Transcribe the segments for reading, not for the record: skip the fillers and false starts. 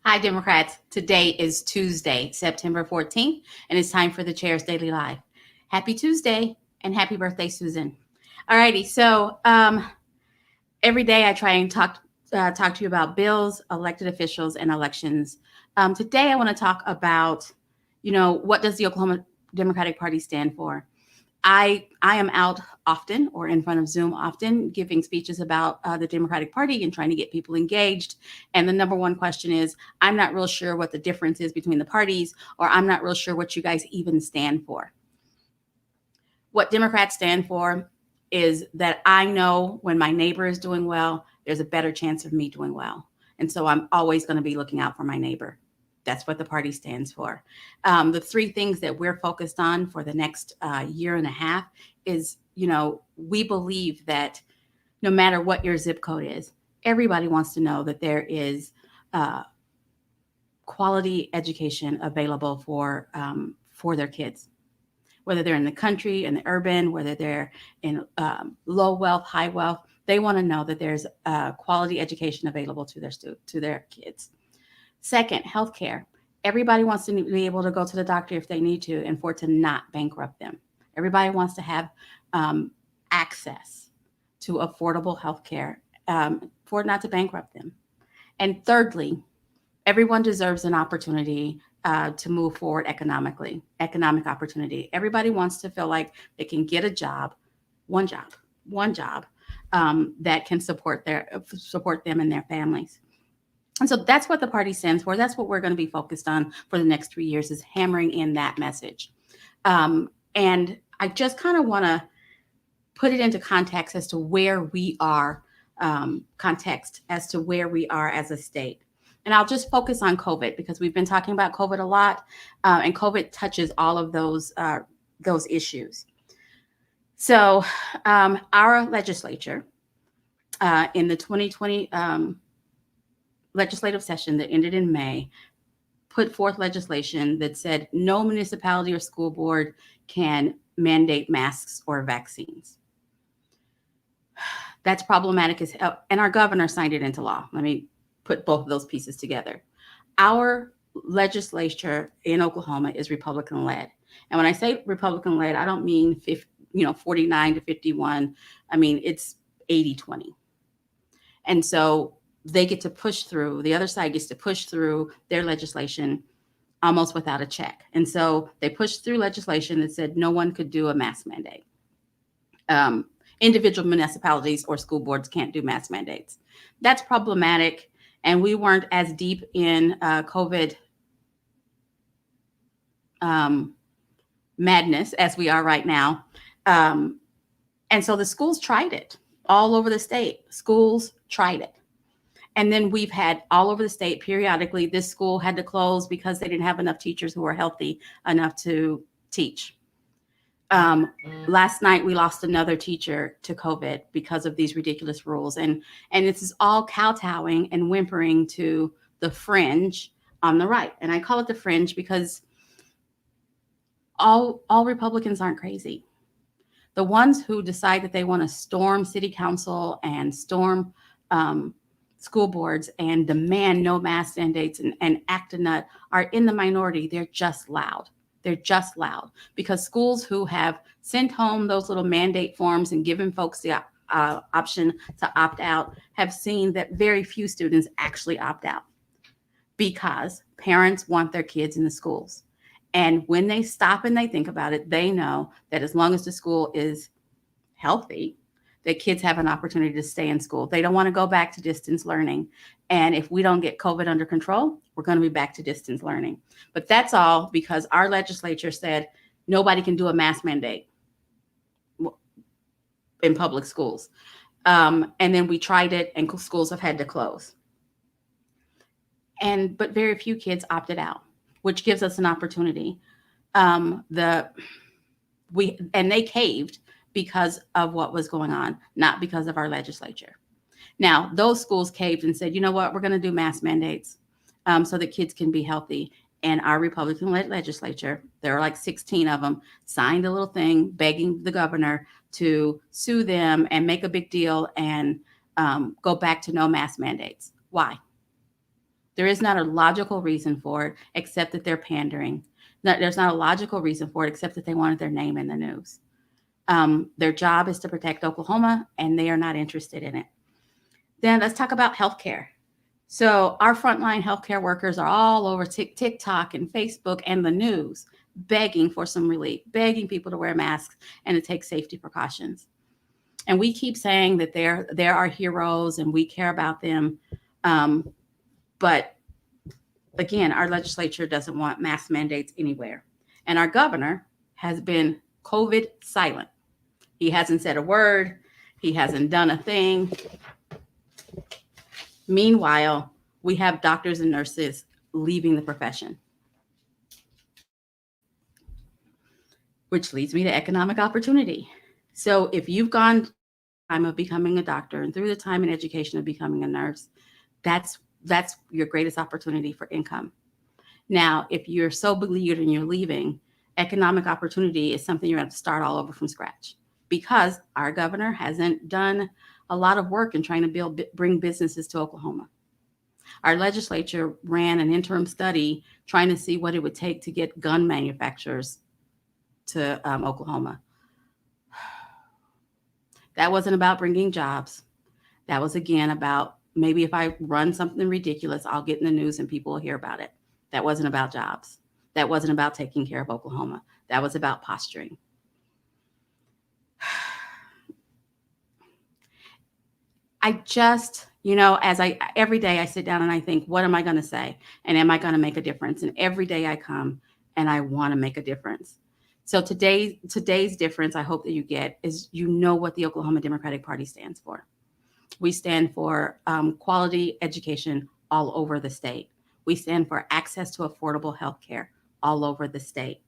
Hi, Democrats. Today is Tuesday, September 14th, and it's time for the Chair's Daily Live. Happy Tuesday and happy birthday, Susan. All righty. So every day I try and talk to you about bills, elected officials, and elections. Today I want to talk about, what does the Oklahoma Democratic Party stand for? I am out often or in front of Zoom often giving speeches about the Democratic Party and trying to get people engaged. And the number one question is, I'm not real sure what the difference is between the parties, or I'm not real sure what you guys even stand for. What Democrats stand for is that I know when my neighbor is doing well, there's a better chance of me doing well. And so I'm always going to be looking out for my neighbor. That's what the party stands for. The three things that we're focused on for the next year and a half is, we believe that no matter what your zip code is, everybody wants to know that there is quality education available for their kids, whether they're in the country, in the urban, whether they're in low wealth, high wealth. They want to know that there's quality education available to their kids. Second, healthcare. Everybody wants to be able to go to the doctor if they need to and for it to not bankrupt them. Everybody wants to have access to affordable healthcare for it not to bankrupt them. And thirdly, everyone deserves an opportunity to move forward economically, economic opportunity. Everybody wants to feel like they can get a job, one job that can support them and their families. And so that's what the party stands for. That's what we're going to be focused on for the next 3 years, is hammering in that message. And I just kind of want to put it into context as to where we are, as a state. And I'll just focus on COVID because we've been talking about COVID a lot, and COVID touches all of those issues. So our legislature in the 2020 legislative session that ended in May put forth legislation that said no municipality or school board can mandate masks or vaccines. That's problematic as hell. And our governor signed it into law. Let me put both of those pieces together. Our legislature in Oklahoma is Republican led. And when I say Republican led, I don't mean 49 to 51. I mean, it's 80-20. And so they get to push through, the other side gets to push through their legislation almost without a check. And so they pushed through legislation that said no one could do a mask mandate. Individual municipalities or school boards can't do mask mandates. That's problematic. And we weren't as deep in COVID madness as we are right now. And so the schools tried it all over the state. Schools tried it. And then we've had all over the state periodically, this school had to close because they didn't have enough teachers who were healthy enough to teach. Last night, we lost another teacher to COVID because of these ridiculous rules. And this is all kowtowing and whimpering to the fringe on the right. And I call it the fringe because all Republicans aren't crazy. The ones who decide that they want to storm city council and storm school boards and demand no mask mandates and act a nut are in the minority. They're just loud. They're just loud because schools who have sent home those little mandate forms and given folks the option to opt out have seen that very few students actually opt out because parents want their kids in the schools. And when they stop and they think about it, they know that as long as the school is healthy, that kids have an opportunity to stay in school. They don't want to go back to distance learning. And if we don't get COVID under control, we're going to be back to distance learning. But that's all because our legislature said nobody can do a mask mandate in public schools. And then we tried it and schools have had to close. but very few kids opted out, which gives us an opportunity. Um, the they caved because of what was going on, not because of our legislature. Now, those schools caved and said, you know what, we're going to do mask mandates so that kids can be healthy. And our Republican-led legislature, there are like 16 of them, signed a little thing begging the governor to sue them and make a big deal and go back to no mask mandates. Why? There is not a logical reason for it except that they're pandering. There's not a logical reason for it except that they wanted their name in the news. Their job is to protect Oklahoma, and they are not interested in it. Then let's talk about healthcare. So our frontline healthcare workers are all over TikTok and Facebook and the news, begging for some relief, begging people to wear masks and to take safety precautions. And we keep saying that they're our heroes and we care about them. But again, our legislature doesn't want mask mandates anywhere. And our governor has been COVID silent. He hasn't said a word. He hasn't done a thing. Meanwhile, we have doctors and nurses leaving the profession, which leads me to economic opportunity. So if you've gone through the time of becoming a doctor and through the time in education of becoming a nurse, that's your greatest opportunity for income. Now, if you're so beleaguered and you're leaving, economic opportunity is something you're going to have to start all over from scratch because our governor hasn't done a lot of work in trying to bring businesses to Oklahoma. Our legislature ran an interim study trying to see what it would take to get gun manufacturers to Oklahoma. That wasn't about bringing jobs. That was, again, about maybe if I run something ridiculous, I'll get in the news and people will hear about it. That wasn't about jobs. That wasn't about taking care of Oklahoma. That was about posturing. I just, every day I sit down and I think, what am I going to say? And am I going to make a difference? And every day I come and I want to make a difference. So today's difference, I hope that you get, is what the Oklahoma Democratic Party stands for. We stand for quality education all over the state. We stand for access to affordable health care all over the state.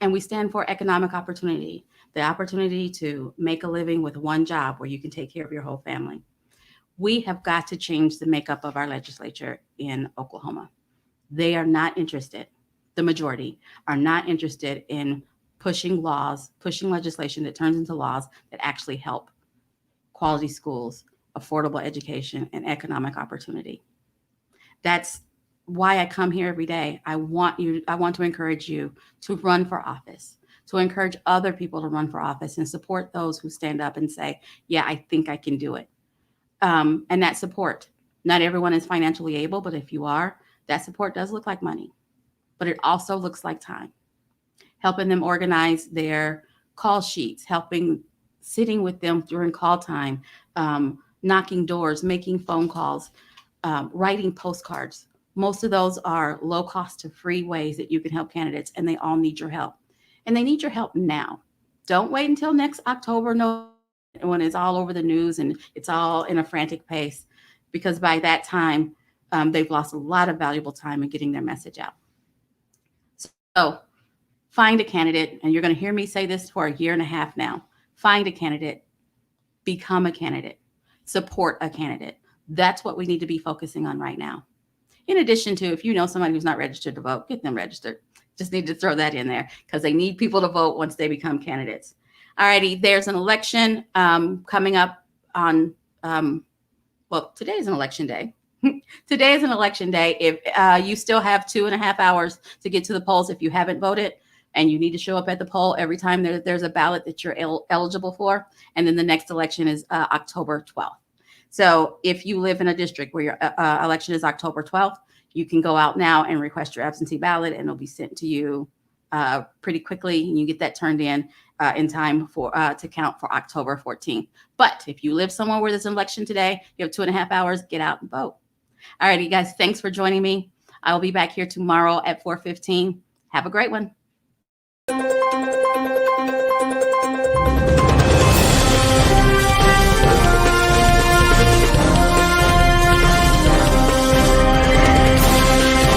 And we stand for economic opportunity, the opportunity to make a living with one job where you can take care of your whole family. We have got to change the makeup of our legislature in Oklahoma. They are not interested, the majority are not interested in pushing legislation that turns into laws that actually help quality schools, affordable education, and economic opportunity. That's why I come here every day. I want to encourage you to run for office, to encourage other people to run for office and support those who stand up and say, yeah, I think I can do it. And that support, not everyone is financially able, but if you are, that support does look like money, but it also looks like time. Helping them organize their call sheets, sitting with them during call time, knocking doors, making phone calls, writing postcards. Most of those are low cost to free ways that you can help candidates, and they all need your help. And they need your help now. Don't wait until next October, when it's all over the news and it's all in a frantic pace, because by that time, they've lost a lot of valuable time in getting their message out. So find a candidate, and you're going to hear me say this for a year and a half now. Find a candidate, become a candidate, support a candidate. That's what we need to be focusing on right now. In addition to, if you know somebody who's not registered to vote, get them registered. Just need to throw that in there because they need people to vote once they become candidates. All righty, there's an election coming up on, today is an election day. Today is an election day. If you still have 2.5 hours to get to the polls if you haven't voted, and you need to show up at the poll every time there's a ballot that you're eligible for. And then the next election is October 12th. So if you live in a district where your election is October 12th, you can go out now and request your absentee ballot, and it'll be sent to you pretty quickly. And you get that turned in time to count for October 14th. But if you live somewhere where there's an election today, you have 2.5 hours, get out and vote. All righty, guys, thanks for joining me. I will be back here tomorrow at 4:15. Have a great one.